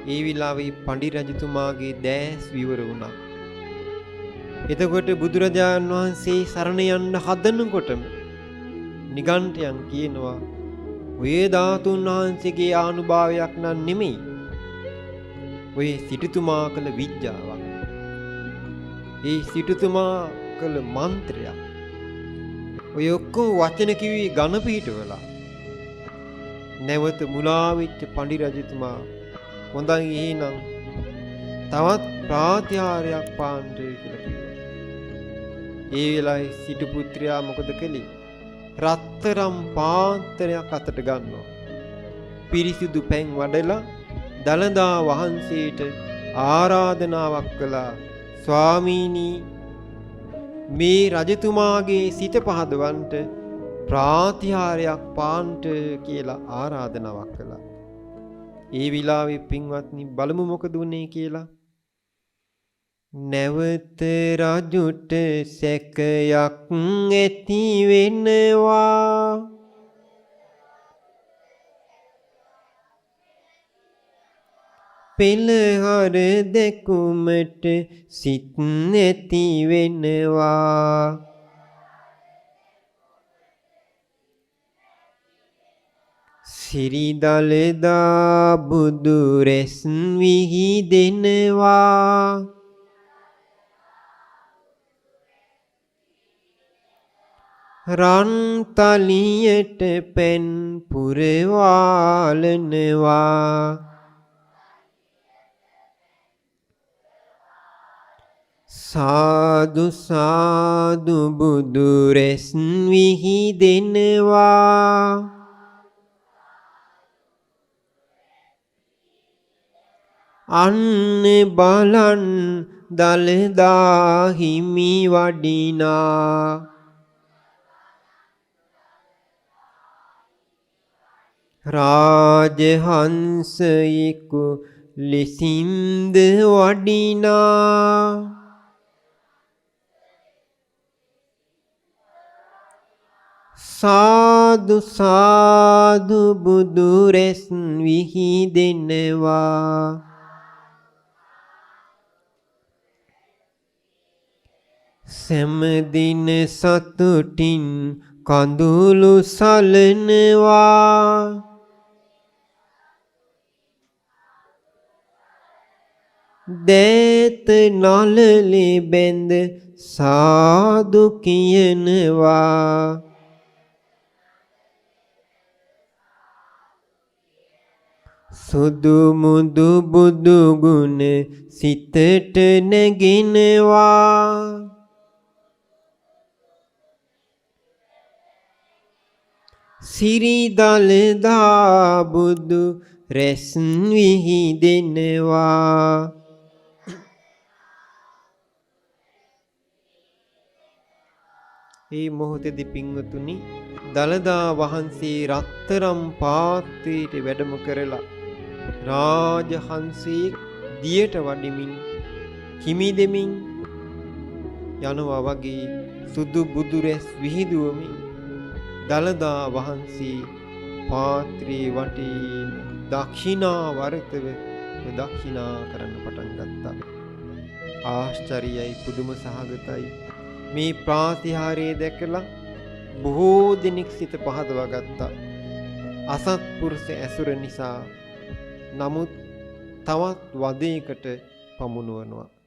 ඒ විලාවේ පඬි රජතුමාගේ දැස් විවර වුණා. එතකොට බුදුරජාණන් වහන්සේ සරණ යන්න හදනකොටම නිගණ්ඨයන් කියනවා ඔය ධාතුන් වහන්සේගේ ආනුභාවයක් නන් නෙමෙයි. ඔය සිටුතුමා කළ විද්‍යාවක්. ඒ සිටුතුමා කළ මන්ත්‍රයක්. ඔය ඔක්කොම වචන කිව්වේ ඝන පිටවලා. නැවත මුලා වෙච්ච පඬි රජතුමා හොඳයි එහෙනම් තවත් ප්‍රාතිහාර්යයක් පාන්න කියලා කිව්වා. ඒ වෙලාවේ සිටු පුත්‍රයා මොකද කළේ? රත්තරම් පාත්‍රයක් අතට ගන්නවා. පිරිසිදු පැන් වඩලා දළදා වහන්සේට ආරාධනාවක් කළා. ස්වාමීනි මේ රජතුමාගේ සිත පහදවන්ට ප්‍රාතිහාර්යයක් පාන්ට කියලා ආරාධනාවක් කළා. ඒ විලාවේ පින්වත්නි බලමු මොකද වුනේ කියලා. නැවත රජුට සැකයක් ඇති වෙනවා. පෙළහර දැකුමට සිත් නැති වෙනවා. සිරිදලදා බුදු රැස් විහිදෙනවා. රන් තලියට පෙන් පුරවාලනවා. සාදු සාදු බුදු රැස් විහිදෙනවා. අන්න බලන් දළදා හිමි වඩිනා. රාජහංසයෙකු ලෙසින්ද වඩිනා. සාදු සාදු බුදු රැස් විහිදෙනවා. සෑමදින සතුටින් කඳුළු සලනවා. දෑත නළලේ බැඳ සාදු කියනවා. සුදු මුදු බුදු ගුණ සිතට නැගෙනවා. සිරිදලදා බුදු රැස් විහිදෙනවා. ඒ මොහොතේදී පින්වතුනි දළදා වහන්සේ රත්තරම් පාත්‍රයට වැඩම කරලා රාජහංසී දියට වඩිමින් හිමි දෙමින් යනවා වගේ සුදු බුදු රැස් විහිදුවමින් දළදා වහන්සේ පාත්‍රයේ වටේම දක්ෂිනා වර්තව දක්ෂිනා කරන්න පටන් ගත්තා. ආශ්චර්යයි පුදුම සහගතයි. මේ ප්‍රාතිහාර්යය දැකලා බොහෝ දෙනෙක් සිත පහදවා ගත්තා. අසත්පුරුෂ ඇසුර නිසා. නමුත් තවත් වදයකට පමුණුවනවා.